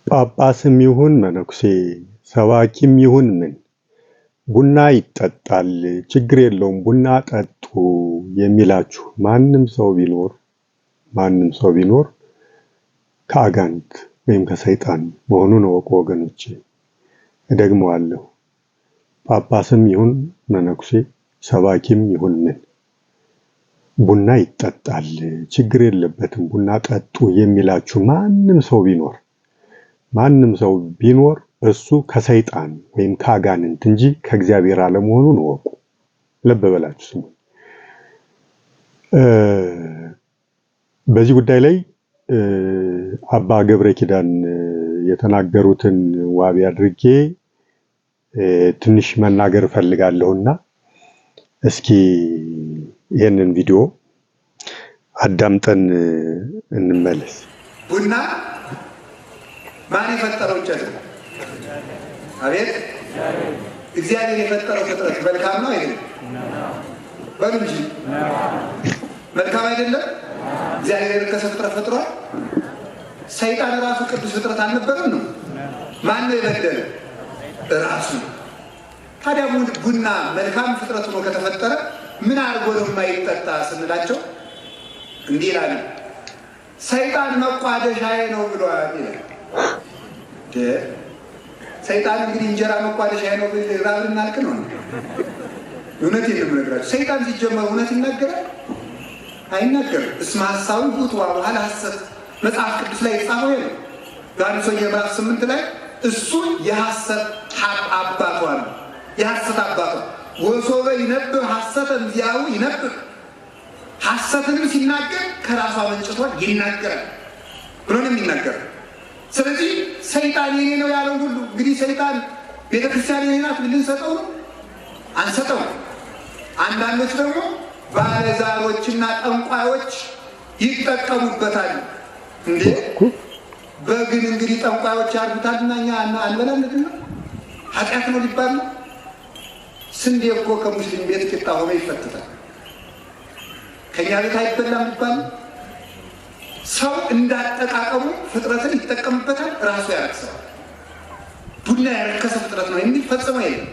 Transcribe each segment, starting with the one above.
ጳጳስም ይሁን መነኩሴ ሰባኪም ይሁን ምን ቡና ይጠጣል ችግር የለውም ቡና ጠጡ የሚላችሁ ማንም ሰው ቢኖር ከአጋንንት ወይም ከሰይጣን መሆኑን እወቁ ወገኖቼ። እደግመዋለሁ። ጳጳስም ይሁን መነኩሴ ሰባኪም ይሁን ምን ቡና ይጠጣል ችግር የለበትም ቡና ጠጡ የሚላችሁ ማንም ሰው ቢኖር እሱ ከሰይጣን ወይም ከአጋንንት እንጂ ከእግዚአብሔር አለመሆኑን እወቁ። ልብ በላችሁ ስሙ። በዚህ ጉዳይ ላይ አባ ገብረ ኪዳን የተናገሩትን ዋቢ አድርጌ ትንሽ መናገር ፈልጋለሁና እስኪ ይሄንን ቪዲዮ አዳምጠን እንመለስ። ቡና ማን የፈጠረው እንጨት? አቤት እግዚአብሔር የፈጠረው ፍጥረት መልካም ነው አይደለም? በሉ እንጂ መልካም አይደለም? እግዚአብሔር የረከሰ ፍጥረት ፈጥሯል። ሰይጣን ራሱ ቅዱስ ፍጥረት አልነበረም ነው? ማን ነው የበደለ? ራሱ። ታዲያ ቡና መልካም ፍጥረት ሆኖ ከተፈጠረ ምን አድርጎ ነው የማይጠጣ ስንላቸው እንዲህ ይላሉ። ሰይጣን መቋደሻዬ ነው ብሏል ይላል። ሰይጣን እንግዲህ እንጀራ መቋደሻዬ ነው ብል ራብ ልናልቅ ነው። እውነቴን ነው የምነግራችሁ። ሰይጣን ሲጀመር እውነት ይናገራል? አይናገርም። እስመ ሐሳቡ ውእቱ ወበኋላ ሐሰት መጽሐፍ ቅዱስ ላይ የተጻፈው ነው። ዮሐንስ ወንጌል ምዕራፍ 8 ላይ እሱ የሐሰት አባቷ ነው። የሐሰት አባቷ ወሶበ ይነብብ ሐሰተ እምዚአሁ ይነብብ ሐሰትንም ሲናገር ከራሷ መንጭቷል ይናገራል ብሎ ነው የሚናገረው። ስለዚህ ሰይጣን የኔ ነው ያለው ሁሉ እንግዲህ ሰይጣን ቤተክርስቲያን የኔ ናት ልንሰጠው ነው? አንሰጠው። አንዳንዶች ደግሞ ባለዛሮችና ጠንቋዮች ይጠቀሙበታል። እንዴ በግን እንግዲህ ጠንቋዮች ያርዱታልና እኛ አንበላም ነው? ኃጢአት ነው ሊባል ነው? ስንዴ እኮ ከሙስሊም ቤት ቂጣ ሆኖ ይፈተታል። ከኛ ቤት አይበላም ሊባል ነው? ሰው እንዳጠቃቀሙ ፍጥረትን ይጠቀምበታል፣ ራሱ ያረክሰዋል። ቡና ያረከሰ ፍጥረት ነው የሚል ፈጽሞ የለም።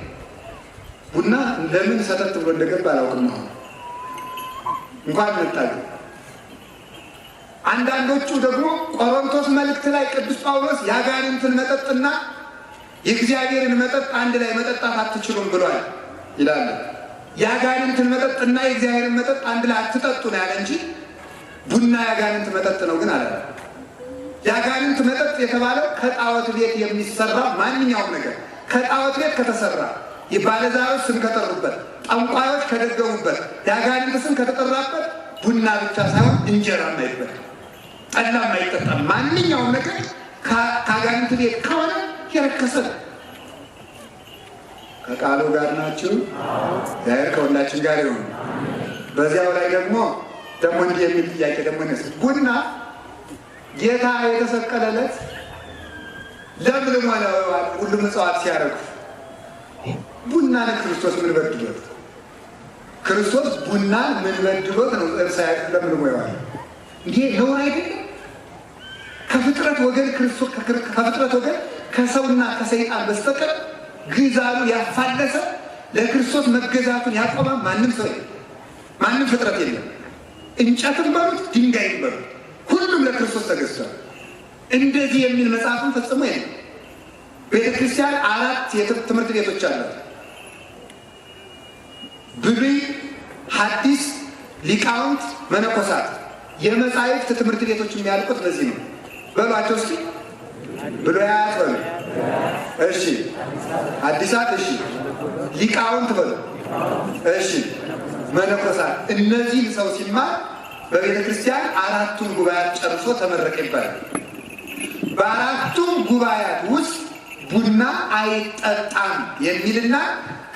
ቡና ለምን ሰተት ብሎ እንደገባ አላውቅም። አሁን እንኳን መጣሉ። አንዳንዶቹ ደግሞ ቆሮንቶስ መልእክት ላይ ቅዱስ ጳውሎስ የአጋንንትን መጠጥና የእግዚአብሔርን መጠጥ አንድ ላይ መጠጣት አትችሉም ብሏል ይላል። የአጋንንትን መጠጥና የእግዚአብሔርን መጠጥ አንድ ላይ አትጠጡ ነው ያለ እንጂ ቡና የአጋንንት መጠጥ ነው ግን አለ። የአጋንንት መጠጥ የተባለው ከጣዖት ቤት የሚሰራ ማንኛውም ነገር ከጣዖት ቤት ከተሰራ የባለዛሮች ስም ከጠሩበት፣ ጠንቋዮች ከደገሙበት፣ የአጋንንት ስም ከተጠራበት ቡና ብቻ ሳይሆን እንጀራም አይበላም፣ ጠላም አይጠጣም። ማንኛውም ነገር ከአጋንንት ቤት ከሆነ የረከሰ ነው። ከቃሉ ጋር ናችሁ? እግዚአብሔር ከሁላችን ጋር ይሁን። በዚያው ላይ ደግሞ እንዲህ የሚል ጥያቄ ደግሞ ይነሳል። ቡና ጌታ የተሰቀለለት ለምልሞ ነው ሁሉም እጽዋት ሲያረጉ ቡናን ክርስቶስ ምን በድሎት? ክርስቶስ ቡናን ምን በድሎት ነው እርሳያት ለምልሞ ይዋል? እንዴ ነው አይደለም? ከፍጥረት ወገን ከሰውና ከሰይጣን በስተቀር ግዛሉ ያፋለሰ ለክርስቶስ መገዛቱን ያቆመ ማንም ሰው የለም፣ ማንም ፍጥረት የለም። እንጨትም በሉት ድንጋይም በሉት ሁሉም ለክርስቶስ ተገዝቷል። እንደዚህ የሚል መጽሐፍን ፈጽሞ የለም። ቤተክርስቲያን 4 ትምህርት ቤቶች አሏት። ብሉይ፣ ሐዲስ፣ ሊቃውንት፣ መነኮሳት። የመጻሕፍት ትምህርት ቤቶች የሚያልቁት በዚህ ነው። በሏቸው እስኪ ብሉያት በሉ፣ እሺ፣ ሐዲሳት፣ እሺ፣ ሊቃውንት በሉ፣ እሺ፣ መነኮሳት። እነዚህ ሰው ሲማር በቤተ ክርስቲያን 4ቱን ጉባኤያት ጨርሶ ተመረቀ ይባላል። በ4ቱም ጉባኤያት ውስጥ ቡና አይጠጣም የሚልና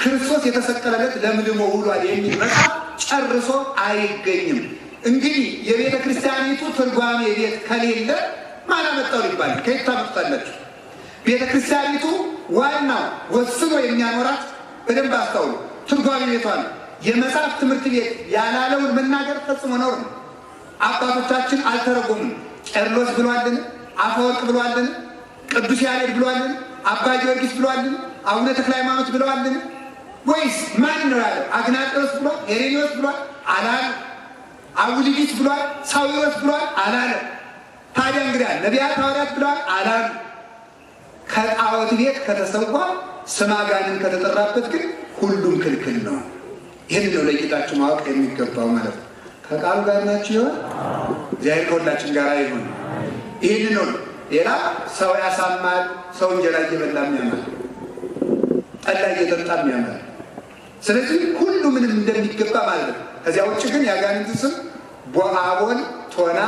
ክርስቶስ የተሰቀለለት ለምልሞ ውሏል የሚል መጽሐፍ ጨርሶ አይገኝም። እንግዲህ የቤተ ክርስቲያኒቱ ትርጓሜ ቤት ከሌለ ማን አመጣው ሊባል ከየት ታመጡታላችሁ? ቤተ ክርስቲያኒቱ ዋናው ወስኖ የሚያኖራት በደንብ አስተውሉ፣ ትርጓሜ ቤቷ ነው። የመጽሐፍ ትምህርት ቤት ያላለውን መናገር ፈጽሞ ነውር ነው። አባቶቻችን አልተረጎሙም። ቄርሎስ ብሏልን? አፈወርቅ ብሏልን? ቅዱስ ያሬድ ብሏልን? አባ ጊዮርጊስ ብሏልን? አቡነ ተክለ ሃይማኖት ብለዋልን? ወይስ ማን ነው ያለው? አግናጤዎስ ብሏል? ሄሬኔዎስ ብሏል? አላለ። አቡሊዲስ ብሏል? ሳዊሮስ ብሏል? አላለ። ታዲያ እንግዲህ ነቢያት ሐዋርያት ብሏል? አላሉ። ከጣዖት ቤት ከተሰዋ ስመ አጋንንት ከተጠራበት ግን ሁሉም ክልክል ነው። ይህን ነው ለጌታችሁ ማወቅ የሚገባው ማለት ነው። ከቃሉ ጋር ናችሁ ይሆን? እግዚአብሔር ከሁላችን ጋር ይሁን። ይህን ነው። ሌላ ሰው ያሳማል፣ ሰው እንጀራ እየበላ የሚያምር፣ ጠላ እየጠጣ የሚያምር። ስለዚህ ሁሉ ምንም እንደሚገባ ማለት ነው። ከዚያ ውጭ ግን የአጋንንት ስም አቦል፣ ቶና፣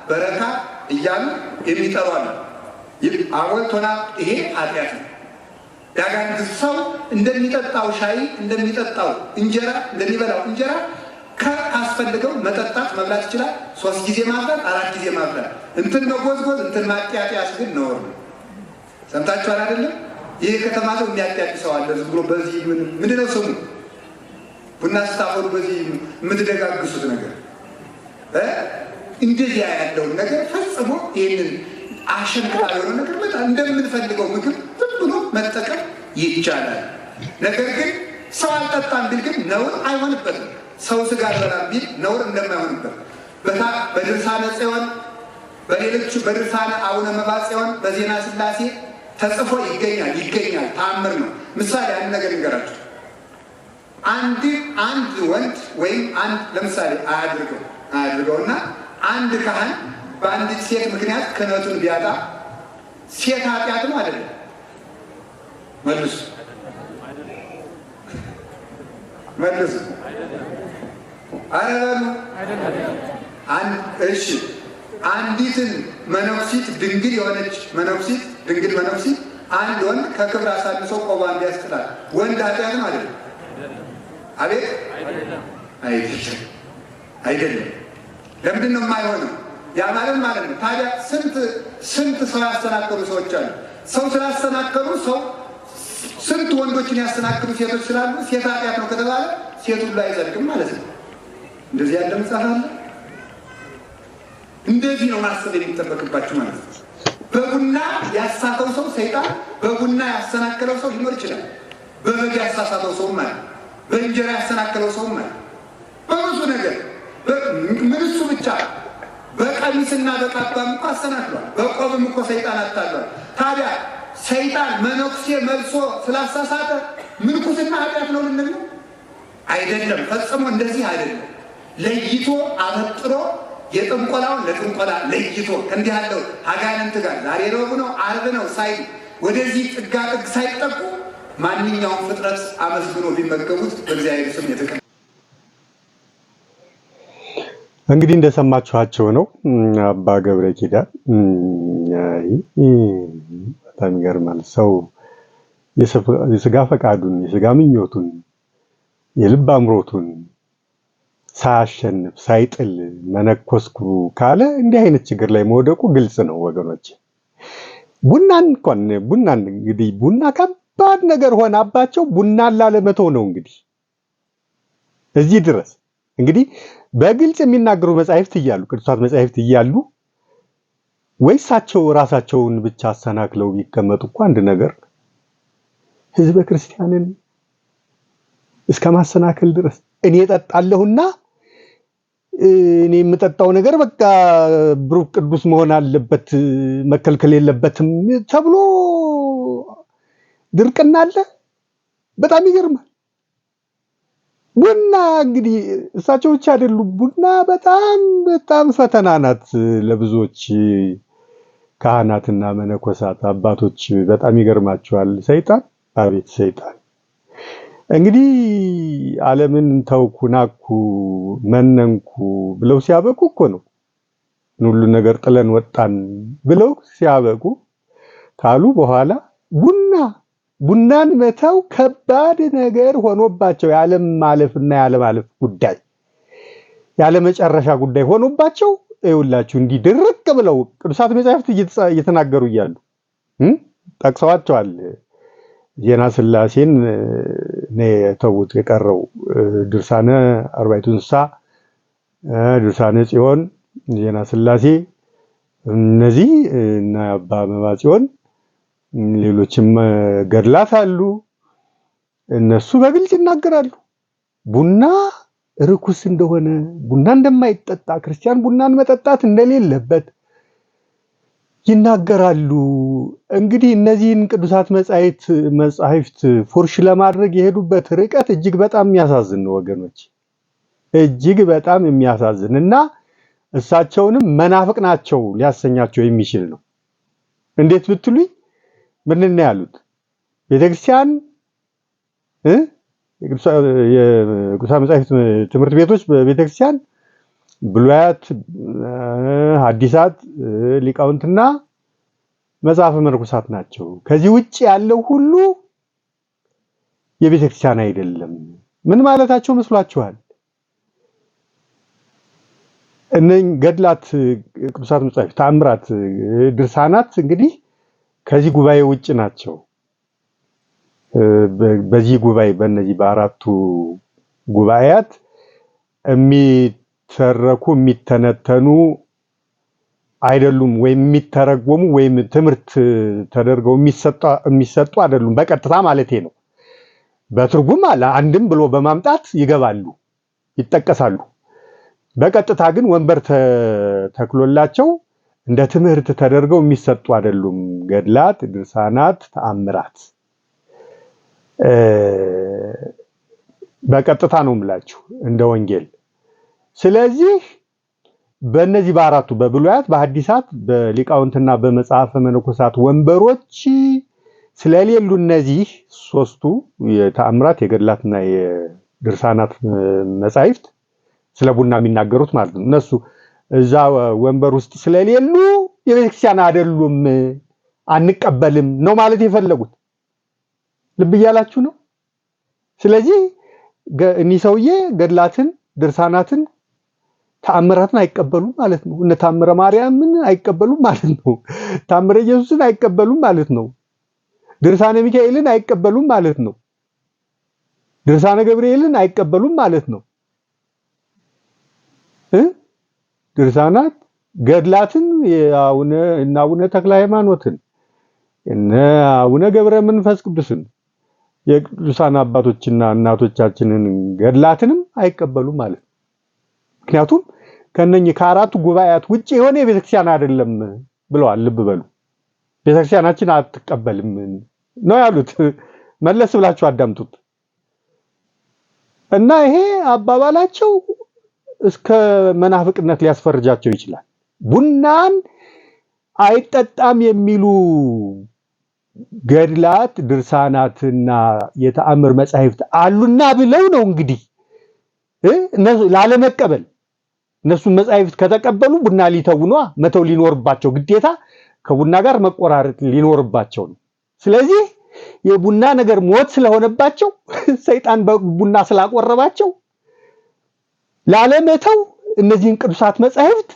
በረካ እያሉ የሚጠሩ አሉ። አቦል፣ ቶና ይሄ ኃጢአት ነው። የአጋንንት ሰው እንደሚጠጣው ሻይ፣ እንደሚጠጣው እንጀራ፣ እንደሚበላው እንጀራ ካስፈልገው መጠጣት መብላት ይችላል። 3 ጊዜ ማብላት፣ 4 ጊዜ ማብላት። እንትን መጎዝጎዝ፣ እንትን ማጥያጥያስ ግን ነውር ነው። ሰምታችኋል አይደለም? ይሄ ከተማ ሰው የሚያጥያጥ ሰው አለ። ዝም ብሎ በዚህ ምንድነው ስሙ? ቡና ስታፈሉ በዚህ የምትደጋግሱት ነገር እንደዚያ ያለውን ነገር ፈጽሞ ይህንን አሸንክታ የሆነ ነገር በጣም እንደምንፈልገው ምግብ ዝም ብሎ መጠቀም ይቻላል። ነገር ግን ሰው አልጠጣም ቢል ግን ነውር አይሆንበትም። ሰው ስጋ አልበላም ቢል ነውር እንደማይሆንበት በድርሳነ ጽዮን፣ በሌሎቹ በድርሳነ አቡነ መብዓ ጽዮን፣ በዜና ሥላሴ ተጽፎ ይገኛል። ተአምር ነው። ምሳሌ አንድ ነገር እንገራችሁ። አንድ ወንድ ወይም አንድ ለምሳሌ አያድርገውና አንድ ካህን በአንዲት ሴት ምክንያት ክህነቱን ቢያጣ ሴት ኃጢአት ነው አይደለም? መልሱ። አረበሉ እሺ። አንዲትን መነኩሲት ድንግል የሆነች ድንግል መነኩሲት አንድ ወንድ ከክብር አሳንሶ ቆቧን ቢያስጥላል ወንድ ኃጢአት ነው አይደለም? አቤት አይደለም። ለምንድን ነው የማይሆነው? ያ ማለት ነው። ታዲያ ስንት ሰው ያሰናከሉ ሰዎች አሉ። ሰው ስላሰናከሉ ስንት ወንዶችን ያሰናክሉ ሴቶች ስላሉ ሴት ኃጢአት ነው ከተባለ ሴቱ ላይ አይጸድቅም ማለት ነው። እንደዚህ ያለ መጽሐፍ አለ። እንደዚህ ነው ማሰብ የሚጠበቅባችሁ ማለት ነው። በቡና ያሳተው ሰው ሰይጣን፣ በቡና ያሰናከለው ሰው ሊኖር ይችላል። በበግ ያሳሳተው ሰው ማለት፣ በእንጀራ ያሰናከለው ሰው ማለት፣ በብዙ ነገር ምን እሱ ብቻ በቀሚስና በካባም እኮ አሰናክሏል። በቆብም እኮ ሰይጣን አታሏል። ታዲያ ሰይጣን መነኩሴ መልሶ ስላሳሳተ ምንኩስና ኃጢአት ነው ልንል ነው? አይደለም፣ ፈጽሞ እንደዚህ አይደለም። ለይቶ አበጥሮ የጥንቆላውን ለጥንቆላ ለይቶ እንዲህ ያለው አጋንንት ጋር ዛሬ ረቡዕ ነው ዓርብ ነው ሳይል ወደዚህ ጥጋጥግ ሳይጠቁ ማንኛውም ፍጥረት አመስግኖ ቢመገቡት በእግዚአብሔር ስም የተቀ እንግዲህ እንደሰማችኋቸው ነው አባ ገብረ ኪዳን። በጣም ይገርማል። ሰው የስጋ ፈቃዱን፣ የስጋ ምኞቱን፣ የልብ አምሮቱን ሳያሸንፍ ሳይጥል መነኮስኩ ካለ እንዲህ አይነት ችግር ላይ መውደቁ ግልጽ ነው ወገኖች። ቡናን እንግዲህ ቡና ከባድ ነገር ሆናባቸው ቡናን ላለመተው ነው እንግዲህ እዚህ ድረስ እንግዲህ በግልጽ የሚናገሩ መጻሕፍት እያሉ ቅዱሳት መጻሕፍት እያሉ ወይሳቸው ራሳቸውን ብቻ አሰናክለው ቢቀመጡ እኮ አንድ ነገር ህዝበ ክርስቲያንን እስከ ማሰናከል ድረስ እኔ እጠጣለሁና እኔ የምጠጣው ነገር በቃ ብሩክ ቅዱስ መሆን አለበት መከልከል የለበትም ተብሎ ድርቅና አለ። በጣም ይገርማል። ቡና እንግዲህ እሳቸው ብቻ አይደሉም። ቡና በጣም ፈተና ናት ለብዙዎች ካህናትና መነኮሳት አባቶች። በጣም ይገርማቸዋል። ሰይጣን አቤት ሰይጣን እንግዲህ ዓለምን ተውኩ ናኩ መነንኩ ብለው ሲያበቁ እኮ ነው ሁሉ ነገር ጥለን ወጣን ብለው ሲያበቁ ካሉ በኋላ ቡናን መተው ከባድ ነገር ሆኖባቸው የዓለም ማለፍና የዓለም ማለፍ ጉዳይ ያለ መጨረሻ ጉዳይ ሆኖባቸው ይውላችሁ እንዲህ ድርቅ ብለው ቅዱሳት መጻሕፍት እየተናገሩ እያሉ ጠቅሰዋቸዋል። ዜና ሥላሴን ነው የተውት የቀረው ድርሳነ አርባዕቱ እንስሳ፣ ድርሳነ ጽዮን፣ ዜና ሥላሴ እነዚህ እና አባ መብዓ ጽዮን ሌሎችም ገድላት አሉ። እነሱ በግልጽ ይናገራሉ። ቡና ርኩስ እንደሆነ፣ ቡና እንደማይጠጣ፣ ክርስቲያን ቡናን መጠጣት እንደሌለበት ይናገራሉ። እንግዲህ እነዚህን ቅዱሳት መጻሕፍት ፉርሽ ለማድረግ የሄዱበት ርቀት እጅግ በጣም የሚያሳዝን ነው ወገኖች፣ እጅግ በጣም የሚያሳዝን እና እሳቸውንም መናፍቅ ናቸው ሊያሰኛቸው የሚችል ነው። እንዴት ብትሉኝ ምንድን ነው ያሉት? ቤተክርስቲያን የቅዱሳት መጻሕፍት ትምህርት ቤቶች በቤተክርስቲያን ብሉያት፣ ሐዲሳት፣ ሊቃውንትና መጽሐፈ መነኮሳት ናቸው። ከዚህ ውጭ ያለው ሁሉ የቤተክርስቲያን አይደለም። ምን ማለታቸው መስሏችኋል? እነኝ ገድላት፣ ቅዱሳት መጻሕፍት፣ ተአምራት፣ ድርሳናት እንግዲህ ከዚህ ጉባኤ ውጭ ናቸው። በዚህ ጉባኤ በእነዚህ በአራቱ ጉባኤያት የሚተረኩ የሚተነተኑ አይደሉም፣ ወይም የሚተረጎሙ ወይም ትምህርት ተደርገው የሚሰጡ አይደሉም። በቀጥታ ማለቴ ነው። በትርጉም አለ አንድም ብሎ በማምጣት ይገባሉ፣ ይጠቀሳሉ። በቀጥታ ግን ወንበር ተክሎላቸው እንደ ትምህርት ተደርገው የሚሰጡ አይደሉም። ገድላት፣ ድርሳናት፣ ተአምራት በቀጥታ ነው የምላችሁ እንደ ወንጌል። ስለዚህ በእነዚህ በአራቱ በብሉያት፣ በሐዲሳት፣ በሊቃውንትና በመጽሐፈ መነኮሳት ወንበሮች ስለሌሉ እነዚህ ሶስቱ የተአምራት፣ የገድላትና የድርሳናት መጻሕፍት ስለ ቡና የሚናገሩት ማለት ነው። እነሱ እዛ ወንበር ውስጥ ስለሌሉ የቤተክርስቲያን አይደሉም፣ አንቀበልም ነው ማለት የፈለጉት። ልብ እያላችሁ ነው። ስለዚህ እኒህ ሰውዬ ገድላትን፣ ድርሳናትን፣ ተአምራትን አይቀበሉም ማለት ነው። እነ ታምረ ማርያምን አይቀበሉም ማለት ነው። ታምረ ኢየሱስን አይቀበሉም ማለት ነው። ድርሳነ ሚካኤልን አይቀበሉም ማለት ነው። ድርሳነ ገብርኤልን አይቀበሉም ማለት ነው። ድርሳናት፣ ገድላትን እነ አቡነ ተክለ ሃይማኖትን፣ እነ አቡነ ገብረ መንፈስ ቅዱስን፣ የቅዱሳን አባቶችና እናቶቻችንን ገድላትንም አይቀበሉም ማለት ነው። ምክንያቱም ከነኚህ ከአራቱ ጉባኤያት ውጭ የሆነ የቤተክርስቲያን አይደለም ብለዋል። ልብ በሉ። ቤተክርስቲያናችን አትቀበልም ነው ያሉት። መለስ ብላችሁ አዳምጡት። እና ይሄ አባባላቸው እስከ መናፍቅነት ሊያስፈርጃቸው ይችላል። ቡናን አይጠጣም የሚሉ ገድላት፣ ድርሳናትና የተአምር መጻሕፍት አሉና ብለው ነው እንግዲህ እነሱ ላለመቀበል። እነሱን መጻሕፍት ከተቀበሉ ቡና ሊተውኗ መተው ሊኖርባቸው ግዴታ ከቡና ጋር መቆራረጥ ሊኖርባቸው ነው። ስለዚህ የቡና ነገር ሞት ስለሆነባቸው ሰይጣን በቡና ስላቆረባቸው ላለመተው እነዚህን ቅዱሳት መጻሕፍት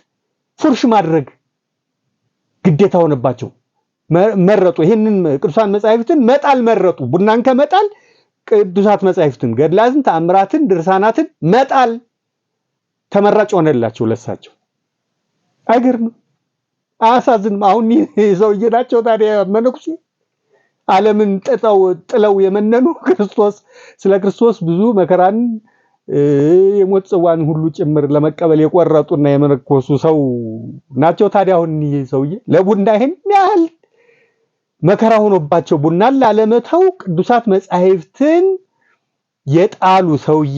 ፉርሽ ማድረግ ግዴታ ሆነባቸው። መረጡ። ይሄንን ቅዱሳት መጻሕፍትን መጣል መረጡ። ቡናን ከመጣል ቅዱሳት መጻሕፍትን፣ ገድላትን፣ ተአምራትን፣ ድርሳናትን መጣል ተመራጭ ሆነላቸው ለሳቸው። አይገርምም? አያሳዝንም? አሁን ሰውዬ ናቸው ታዲያ መነኩሴ ዓለምን ጥለው የመነኑ ስለ ክርስቶስ ብዙ መከራን የሞት ጽዋን ሁሉ ጭምር ለመቀበል የቆረጡና የመነኮሱ ሰው ናቸው። ታዲያ አሁን ይህ ሰውዬ ለቡና ይሄን ያህል መከራ ሆኖባቸው ቡናን ላለመተው ቅዱሳት መጻሕፍትን የጣሉ ሰውዬ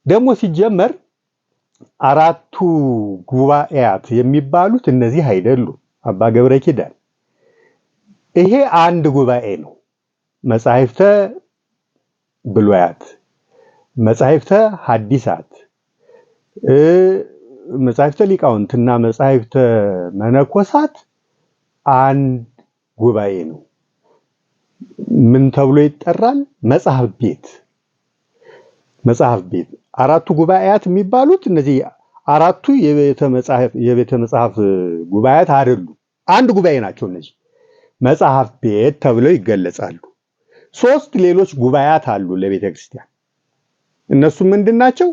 ደግሞ ሲጀመር አራቱ ጉባኤያት የሚባሉት እነዚህ አይደሉም። አባ ገብረ ኪዳን ይሄ አንድ ጉባኤ ነው። መጻሕፍተ ብሉያት፣ መጻሕፍተ ሐዲሳት፣ መጻሕፍተ ሊቃውንትና መጻሕፍተ መነኮሳት አንድ ጉባኤ ነው። ምን ተብሎ ይጠራል? መጽሐፍ ቤት። መጽሐፍ ቤት። አራቱ ጉባኤያት የሚባሉት እነዚህ አራቱ የቤተ መጽሐፍ ጉባኤያት አይደሉም። አንድ ጉባኤ ናቸው። እነዚህ መጽሐፍ ቤት ተብለው ይገለጻሉ። ሶስት ሌሎች ጉባኤያት አሉ ለቤተ ክርስቲያን። እነሱ ምንድናቸው?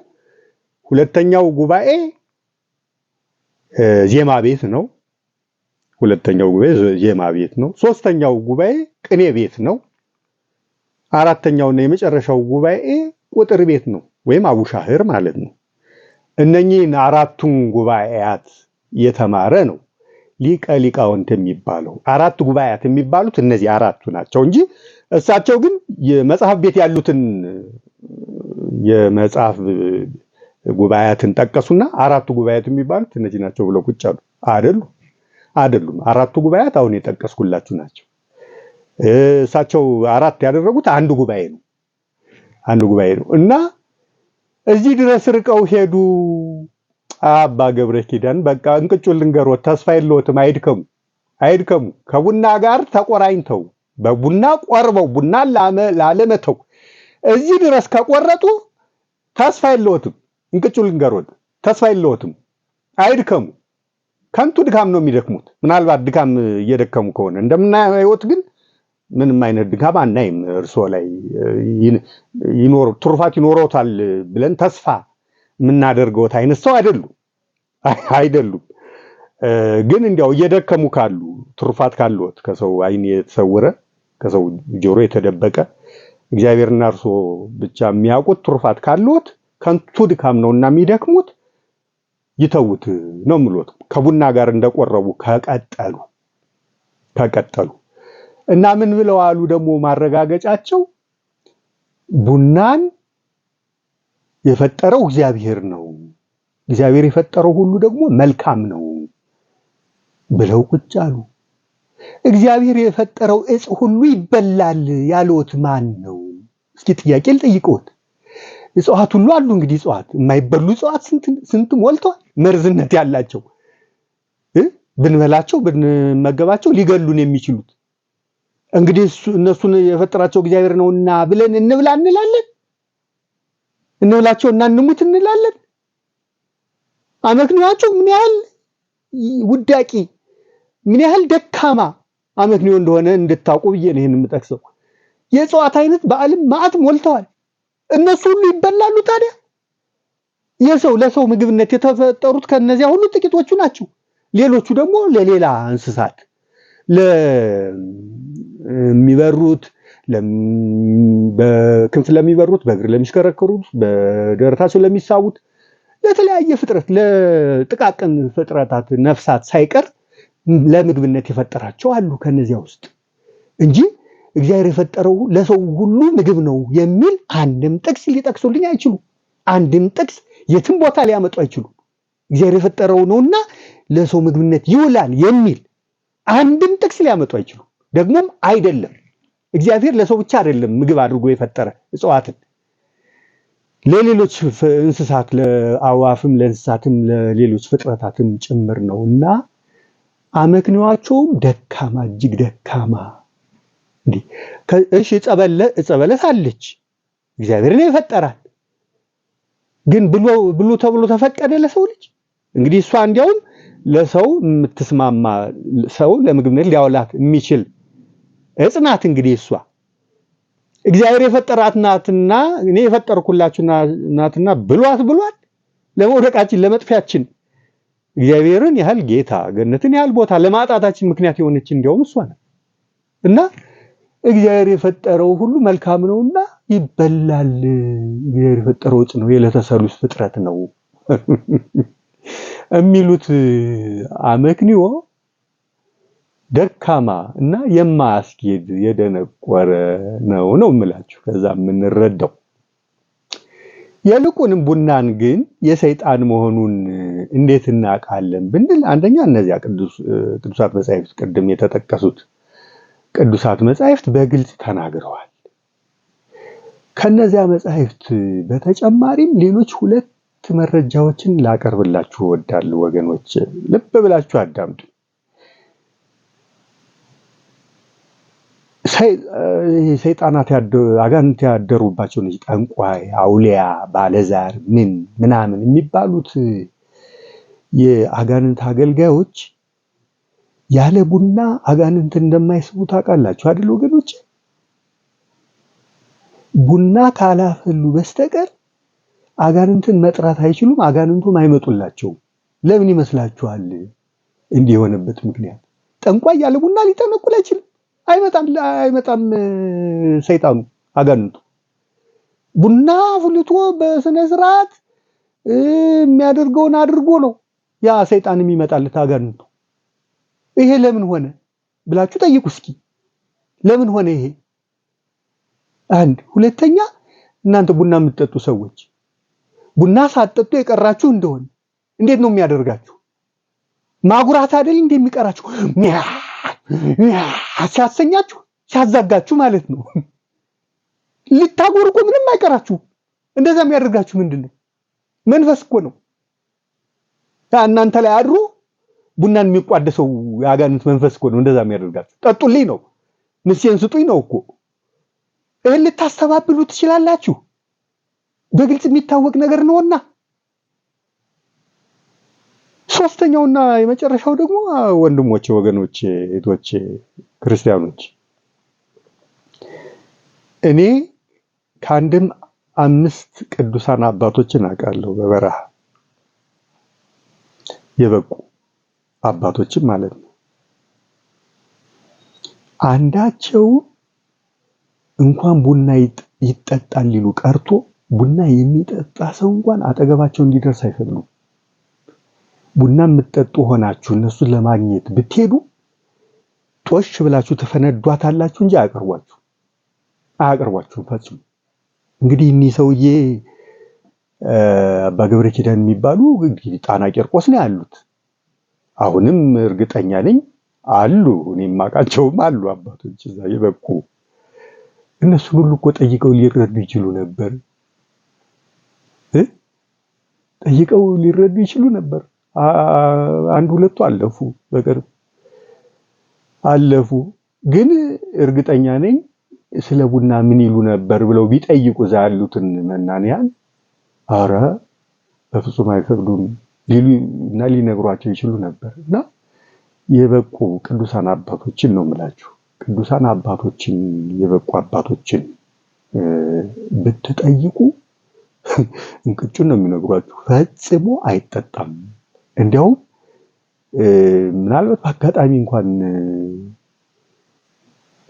ሁለተኛው ጉባኤ ዜማ ቤት ነው። ሁለተኛው ጉባኤ ዜማ ቤት ነው። ሶስተኛው ጉባኤ ቅኔ ቤት ነው። አራተኛውና የመጨረሻው ጉባኤ ቁጥር ቤት ነው ወይም አቡሻህር ማለት ነው። እነኚህን አራቱን ጉባኤያት የተማረ ነው ሊቀ ሊቃውንት የሚባለው። አራት ጉባኤያት የሚባሉት እነዚህ አራቱ ናቸው እንጂ እሳቸው ግን የመጽሐፍ ቤት ያሉትን የመጽሐፍ ጉባኤያትን ጠቀሱና አራቱ ጉባኤያት የሚባሉት እነዚህ ናቸው ብለው ቁጭ አሉ። አይደሉም። አራቱ ጉባኤያት አሁን የጠቀስኩላችሁ ናቸው። እሳቸው አራት ያደረጉት አንድ ጉባኤ ነው እና እዚህ ድረስ ርቀው ሄዱ። አባ ገብረ ኪዳን በቃ እንቅጩን ልንገሮት፣ ተስፋ የለዎትም፣ አይድከሙ። ከቡና ጋር ተቆራኝተው በቡና ቆርበው ቡና ላለመተው እዚህ ድረስ ከቆረጡ ተስፋ የለዎትም። እንቅጩን ልንገሮት፣ ተስፋ የለዎትም፣ አይድከሙ። ከንቱ ድካም ነው የሚደክሙት። ምናልባት ድካም እየደከሙ ከሆነ እንደምናየው ግን ምንም አይነት ድካም አናይም። እርስዎ ላይ ትሩፋት ይኖረውታል ብለን ተስፋ የምናደርገውት አይነት ሰው አይደሉም። ግን እንዲያው እየደከሙ ካሉ ትሩፋት ካሉት ከሰው አይን የተሰወረ ከሰው ጆሮ የተደበቀ እግዚአብሔርና እርስዎ ብቻ የሚያውቁት ትሩፋት ካሉት ከንቱ ድካም ነውና የሚደክሙት ይተውት ነው የምሎት። ከቡና ጋር እንደቆረቡ ከቀጠሉ እና ምን ብለው አሉ ደግሞ ማረጋገጫቸው ቡናን የፈጠረው እግዚአብሔር ነው፣ እግዚአብሔር የፈጠረው ሁሉ ደግሞ መልካም ነው ብለው ቁጭ አሉ። እግዚአብሔር የፈጠረው እጽ ሁሉ ይበላል ያሉት ማን ነው? እስኪ ጥያቄ ልጠይቅዎት። እጽዋት ሁሉ አሉ። እንግዲህ እጽዋት የማይበሉ እጽዋት ስንት ሞልቷል። መርዝነት ያላቸው ብንበላቸው ብንመገባቸው ሊገሉን የሚችሉት እንግዲህ እነሱን የፈጠራቸው እግዚአብሔር ነውና ብለን እንብላቸውና እንሙት እንላለን። አመክንዮአቸው ምን ያህል ውዳቂ ምን ያህል ደካማ አመክንዮ እንደሆነ እንድታውቁ ብዬ ነው ይሄን የምጠቅሰው። የእጽዋት አይነት በዓለም ማዕት ሞልተዋል። እነሱ ሁሉ ይበላሉ። ታዲያ ለሰው ምግብነት የተፈጠሩት ከነዚያ ሁሉ ጥቂቶቹ ናቸው። ሌሎቹ ደግሞ ለሌላ እንስሳት ለሚበሩት በክንፍ ለሚበሩት በእግር ለሚሽከረከሩት በደረታቸው ለሚሳቡት ለተለያየ ፍጥረት ለጥቃቅን ፍጥረታት ነፍሳት ሳይቀር ለምግብነት የፈጠራቸው አሉ ከነዚያ ውስጥ እንጂ እግዚአብሔር የፈጠረው ለሰው ሁሉ ምግብ ነው የሚል አንድም ጥቅስ ሊጠቅሱልኝ አይችሉም። አንድም ጥቅስ የትም ቦታ ሊያመጡ አይችሉም። እግዚአብሔር የፈጠረው ነውና ለሰው ምግብነት ይውላል የሚል አንድም ጥቅስ ሊያመጡ አይችሉም። ደግሞም አይደለም። እግዚአብሔር ለሰው ብቻ አይደለም ምግብ አድርጎ የፈጠረ እጽዋትን ለሌሎች እንስሳት ለአዋፍም ለእንስሳትም ለሌሎች ፍጥረታትም ጭምር ነውና አመክንዮአቸውም ደካማ እጅግ ደካማ። እሺ ዕፀ አለች እግዚአብሔር ነው የፈጠራት፣ ግን ብሉ ተብሎ ተፈቀደ ለሰው ልጅ። እንግዲህ እሷ እንዲያውም ለሰው የምትስማማ ሰው ለምግብነት ሊያውላት የሚችል ዕፅ ናት። እንግዲህ እሷ እግዚአብሔር የፈጠራት ናትና እኔ የፈጠርኩላችሁ ናትና ብሏት ለመውደቃችን ለመጥፊያችን እግዚአብሔርን ያህል ጌታ ገነትን ያህል ቦታ ለማጣታችን ምክንያት የሆነች እንዲያውም እሷ ናት። እና እግዚአብሔር የፈጠረው ሁሉ መልካም ነውና ይበላል። እግዚአብሔር የፈጠረው ዕፅ ነው፣ የለተሰሉስ ፍጥረት ነው የሚሉት አመክንዮ ደካማ እና የማያስኬድ የደነቆረ ነው የምላችሁ። ከዛ የምንረዳው የልቁንም ቡናን ግን የሰይጣን መሆኑን እንዴት እናውቃለን ብንል አንደኛ እነዚያ ቅዱሳት መጻሕፍት ቅድም የተጠቀሱት ቅዱሳት መጻሕፍት በግልጽ ተናግረዋል። ከነዚያ መጻሕፍት በተጨማሪም ሌሎች ሁለት መረጃዎችን ላቀርብላችሁ እወዳለሁ። ወገኖች ልብ ብላችሁ አዳምጡ። ሰይጣናት አጋንንት ያደሩባቸው እነዚህ ጠንቋይ፣ አውሊያ፣ ባለዛር ምናምን የሚባሉት የአጋንንት አገልጋዮች ያለ ቡና አጋንንት እንደማይስቡ ታውቃላችሁ አይደል ወገኖች? ቡና ካላፈሉ በስተቀር አጋንንትን መጥራት አይችሉም። አጋንንቱም አይመጡላቸውም። ለምን ይመስላችኋል? እንዲህ የሆነበት ምክንያት ጠንቋይ ያለ ቡና ሊጠነቁል አይችልም። አይመጣም ሰይጣኑ አጋንንቱ ቡና ፍልቶ በስነ ስርዓት የሚያደርገውን አድርጎ ነው ያ ሰይጣን የሚመጣለት አጋንንቱ። ይሄ ለምን ሆነ ብላችሁ ጠይቁ እስኪ። ለምን ሆነ ይሄ? አንድ ሁለተኛ እናንተ ቡና የምትጠጡ ሰዎች ቡና ሳትጠጡ የቀራችሁ እንደሆነ እንዴት ነው የሚያደርጋችሁ? ማጉራት አይደል እንደሚቀራችሁ ሲያሰኛችሁ ሲያዛጋችሁ ማለት ነው። ልታጎርቁ ምንም አይቀራችሁ። እንደዛ የሚያደርጋችሁ ምንድነው? መንፈስ እኮ ነው። እናንተ ላይ አድሮ ቡናን የሚቋደሰው ያጋንንት መንፈስ እኮ ነው እንደዛ የሚያደርጋችሁ። ጠጡልኝ ነው ንስየን ስጡኝ ነው እኮ። እህል ልታስተባብሉ ትችላላችሁ። በግልጽ የሚታወቅ ነገር ነውና። ሶስተኛውና የመጨረሻው ደግሞ ወንድሞቼ፣ ወገኖቼ፣ እህቶቼ ክርስቲያኖች እኔ ከአንድም 5 ቅዱሳን አባቶችን አውቃለሁ በበረሃ የበቁ አባቶችን ማለት ነው። አንዳቸው እንኳን ቡና ይጠጣል ሊሉ ቀርቶ ቡና የሚጠጣ ሰው እንኳን አጠገባቸው እንዲደርስ አይፈቅዱም። ቡና የምትጠጡ ሆናችሁ እነሱን ለማግኘት ብትሄዱ ጦሽ ብላችሁ ተፈነዷታላችሁ እንጂ አያቀርቧችሁም ፈጽሞ። እንግዲህ እኒህ ሰውዬ አባ ገብረ ኪዳን የሚባሉ ጣና ቂርቆስ ነው ያሉት። አሁንም እርግጠኛ ነኝ አሉ፣ እኔም ማቃቸውም አሉ አባቶች እዛ የበቁ። እነሱን ሁሉ እኮ ጠይቀው ሊረዱ ይችሉ ነበር። ጠይቀው ሊረዱ ይችሉ ነበር። አንድ ሁለቱ አለፉ፣ በቅርብ አለፉ። ግን እርግጠኛ ነኝ ስለ ቡና ምን ይሉ ነበር ብለው ቢጠይቁ እዛ ያሉትን መናንያን አረ በፍጹም አይፈቅዱም ሊሉና ሊነግሯቸው ይችሉ ነበር። እና የበቁ ቅዱሳን አባቶችን ነው የምላችሁ። ቅዱሳን አባቶችን የበቁ አባቶችን ብትጠይቁ እንቅጩን ነው የሚነግሯችሁ። ፈጽሞ አይጠጣም። እንዲያውም ምናልባት በአጋጣሚ እንኳን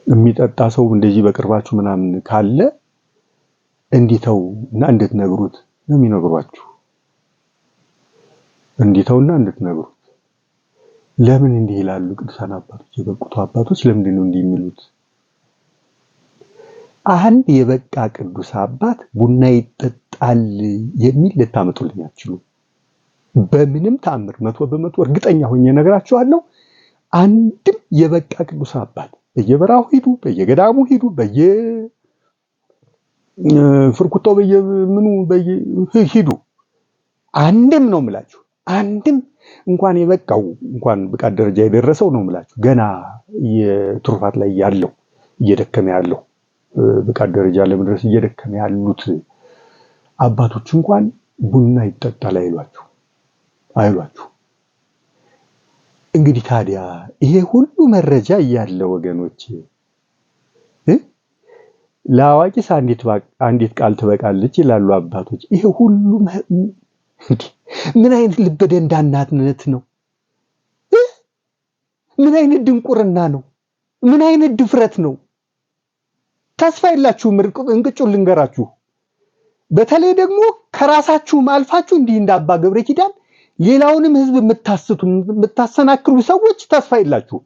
የሚጠጣ ሰው እንደዚህ በቅርባችሁ ምናምን ካለ እንዲተውና እንድትነግሩት ነው የሚነግሯችሁ። እንዲተውና እንድትነግሩት። ለምን እንዲህ ይላሉ ቅዱሳን አባቶች? የበቁት አባቶች ለምንድን ነው እንዲህ የሚሉት? አንድ የበቃ ቅዱስ አባት ቡና ይጠጣል የሚል ልታመጡልኝ አትችሉም። በምንም ተአምር 100% እርግጠኛ ሆኜ እነግራችኋለሁ። አንድም የበቃ ቅዱስ አባት በየበራው ሂዱ፣ በየገዳሙ ሂዱ፣ በየፍርኩታው በየምኑ ሂዱ፣ አንድም ነው የምላችሁ፣ አንድም እንኳን የበቃው እንኳን ብቃት ደረጃ የደረሰው ነው የምላችሁ፣ ገና የትሩፋት ላይ ያለው እየደከመ ያለው ብቃት ደረጃ ለመድረስ እየደከመ ያሉት አባቶች እንኳን ቡና ይጠጣል አይሏችሁ። እንግዲህ ታዲያ ይሄ ሁሉ መረጃ ያለ ወገኖች ለአዋቂስ አንዲት ቃል ትበቃለች ይላሉ አባቶች። ይሄ ሁሉ ምን አይነት ልበደንዳናነት ነው? ምን አይነት ድንቁርና ነው? ምን አይነት ድፍረት ነው? ተስፋ የላችሁም። እንቅጩን ልንገራችሁ። በተለይ ደግሞ ከራሳችሁ አልፋችሁ እንዲህ እንደ አባ ገብረ ኪዳን ሌላውንም ህዝብ የምታሰናክሉ ሰዎች ተስፋ የላችሁም።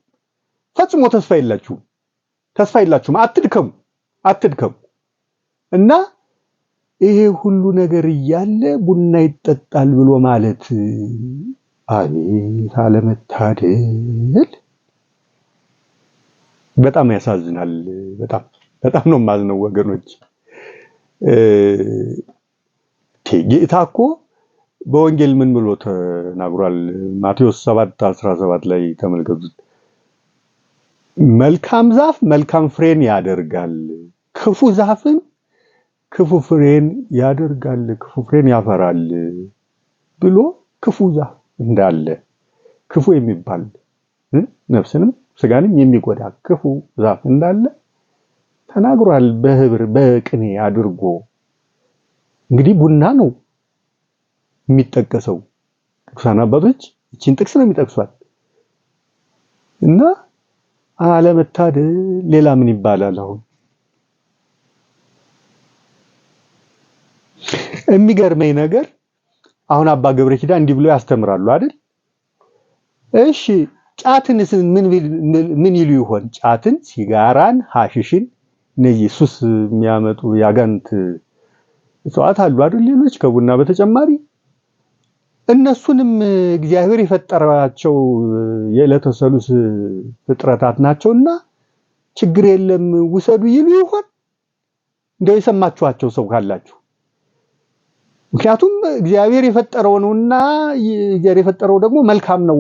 ፈጽሞ ተስፋ የላችሁም። አትድከሙ። እና ይሄ ሁሉ ነገር እያለ ቡና ይጠጣል ብሎ ማለት አቤት አለመታደል! በጣም ያሳዝናል። በጣም ነው የማዝነው ወገኖች። ጌታ እኮ በወንጌል ምን ብሎ ተናግሯል? ማቴዎስ 7:17 ላይ ተመልከቱት። መልካም ዛፍ መልካም ፍሬን ያደርጋል፣ ክፉ ዛፍም ክፉ ፍሬን ያደርጋል፣ ክፉ ፍሬን ያፈራል ብሎ ክፉ ዛፍ እንዳለ ክፉ የሚባል ነፍስንም ስጋንም የሚጎዳ ክፉ ዛፍ እንዳለ ተናግሯል። በቅኔ አድርጎ እንግዲህ ቡና ነው የሚጠቀሰው። ቅዱሳን አባቶች እቺን ጥቅስ ነው የሚጠቅሷት። እና አለመታደል ሌላ ምን ይባላል? አሁን የሚገርመኝ ነገር አሁን አባ ገብረ ኪዳን እንዲህ ብሎ ያስተምራሉ አይደል? እሺ ጫትንስ ምን ይሉ ይሆን? ጫትን፣ ሲጋራን፣ ሐሽሽን እነዚህ ሱስ የሚያመጡ ያጋንት እጽዋት አሉ አይደል? ሌሎች ከቡና በተጨማሪ እነሱንም እግዚአብሔር የፈጠራቸው የዕለተ ሰሉስ ፍጥረታት ናቸውና ችግር የለም ውሰዱ ይሉ ይሆን? እንደው የሰማችኋቸው ሰው ካላችሁ? ምክንያቱም እግዚአብሔር የፈጠረው ነውና እግዚአብሔር የፈጠረው ደግሞ መልካም ነው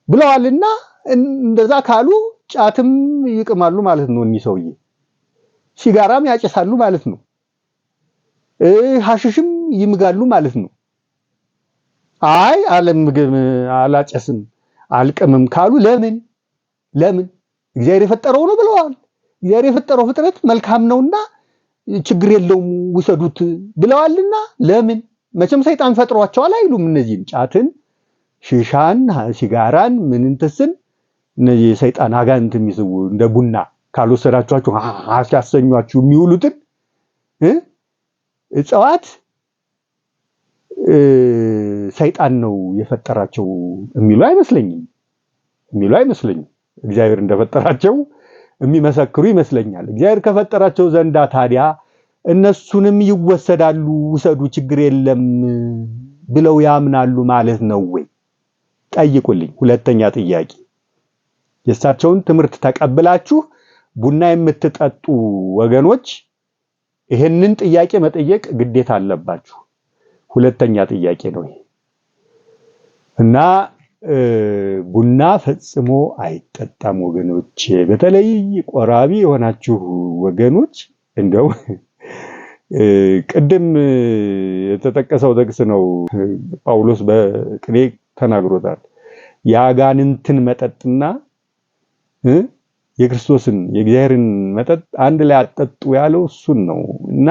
ብለዋልና እንደዛ ካሉ ጫትም ይቅማሉ ማለት ነው እኒህ ሰውዬ፣ ሲጋራም ያጨሳሉ ማለት ነው፣ ሐሽሽም ይምጋሉ ማለት ነው። አይ አለምግም አላጨስም አልቅምም ካሉ ለምን እግዚአብሔር የፈጠረው ነው ብለዋል። እግዚአብሔር የፈጠረው ፍጥረት መልካም ነውና ችግር የለውም ውሰዱት ብለዋልና ለምን? መቼም ሰይጣን ፈጥሯቸዋል አይሉም። እነዚህን ጫትን፣ ሺሻን፣ ሲጋራን ምንንተስን እነዚህ ሰይጣን አጋንንት የሚስቡ እንደ ቡና ካልወሰዳችኋቸው አስያሰኟችሁ የሚውሉትን እጽዋት ሰይጣን ነው የፈጠራቸው የሚሉ አይመስለኝም። እግዚአብሔር እንደፈጠራቸው የሚመሰክሩ ይመስለኛል። እግዚአብሔር ከፈጠራቸው ዘንዳ ታዲያ እነሱንም ይወሰዳሉ ውሰዱ ችግር የለም ብለው ያምናሉ ማለት ነው ወይ? ጠይቁልኝ። ሁለተኛ ጥያቄ፣ የእሳቸውን ትምህርት ተቀብላችሁ ቡና የምትጠጡ ወገኖች ይሄንን ጥያቄ መጠየቅ ግዴታ አለባችሁ። ሁለተኛ ጥያቄ ነው ይሄ እና ቡና ፈጽሞ አይጠጣም ወገኖች። በተለይ ቆራቢ የሆናችሁ ወገኖች እንደው ቅድም የተጠቀሰው ጥቅስ ነው ጳውሎስ በቅኔ ተናግሮታል። የአጋንንትን መጠጥና የክርስቶስን የእግዚአብሔርን መጠጥ አንድ ላይ አጠጡ ያለው እሱን ነው እና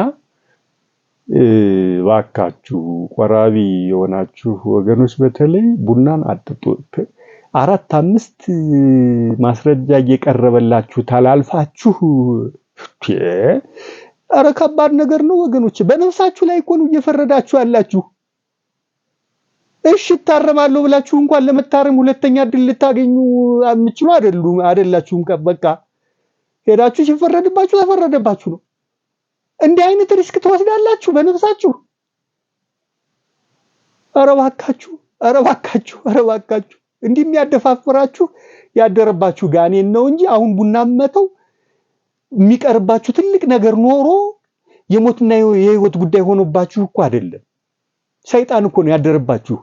ባካችሁ ቆራቢ የሆናችሁ ወገኖች በተለይ ቡናን አጥጡ። 4-5 ማስረጃ እየቀረበላችሁ ታላልፋችሁ ኧረ ከባድ ነገር ነው ወገኖች። በነፍሳችሁ ላይ እኮ ነው እየፈረዳችሁ ያላችሁ። እሺ ታረማለሁ ብላችሁ እንኳን ለመታረም ሁለተኛ እድል ልታገኙ የምትችሉ አይደላችሁም። በቃ ሄዳችሁ ሲፈረድባችሁ ተፈረደባችሁ ነው። እንዲህ አይነት ሪስክ ትወስዳላችሁ በነፍሳችሁ? ኧረ እባካችሁ እንዲህ የሚያደፋፍራችሁ ያደረባችሁ ጋኔን ነው እንጂ አሁን ቡና መተው የሚቀርባችሁ ትልቅ ነገር ኖሮ የሞትና የህይወት ጉዳይ ሆኖባችሁ እኮ አይደለም። ሰይጣን እኮ ነው ያደረባችሁ።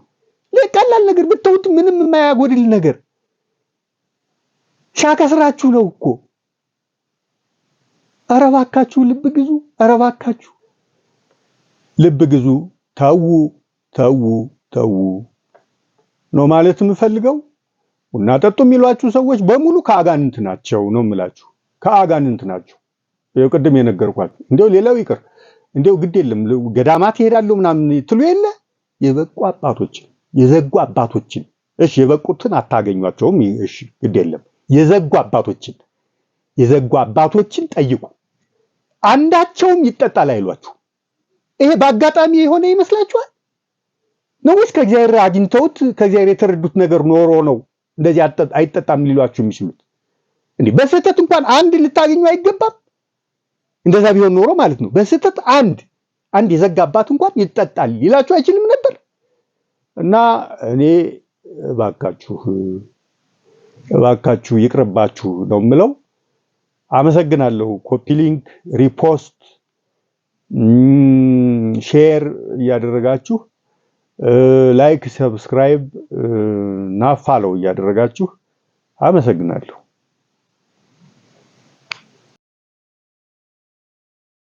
ለቀላል ነገር ብትተውት ምንም የማያጎድል ነገር ሲያከስራችሁ ነው እኮ። ኧረ እባካችሁ ልብ ግዙ። ተው ነው ማለት የምፈልገው። ቡና ጠጡ የሚሏችሁ ሰዎች በሙሉ ከአጋንንት ናቸው ነው የምላችሁ። ከአጋንንት ናቸው። ይኸው ቅድም የነገርኳችሁ። እንደው ሌላው ይቅር፣ እንደው ግድ የለም ገዳማት ይሄዳሉ ምናምን ትሉ የለ የዘጉ አባቶችን እሺ፣ የበቁትን አታገኟቸውም። እሺ ግድ የለም የዘጉ አባቶችን ጠይቁ። አንዳቸውም ይጠጣል አይሏችሁ። ይሄ በአጋጣሚ የሆነ ይመስላችኋል ነው ወይስ ከእግዚአብሔር አግኝተውት ከእግዚአብሔር የተረዱት ነገር ኖሮ ነው እንደዚህ አይጠጣም ሊሏችሁ የሚችሉት? እንዴ በስህተት እንኳን አንድ ልታገኙ አይገባም? እንደዛ ቢሆን ኖሮ ማለት ነው በስህተት አንድ የዘጋ አባት እንኳን ይጠጣል ሊላችሁ አይችልም ነበር። እና እኔ እባካችሁ ይቅርባችሁ ነው የምለው። አመሰግናለሁ። ኮፒ ሊንክ፣ ሪፖስት፣ ሼር እያደረጋችሁ ላይክ፣ ሰብስክራይብ እና ፎሎው እያደረጋችሁ አመሰግናለሁ።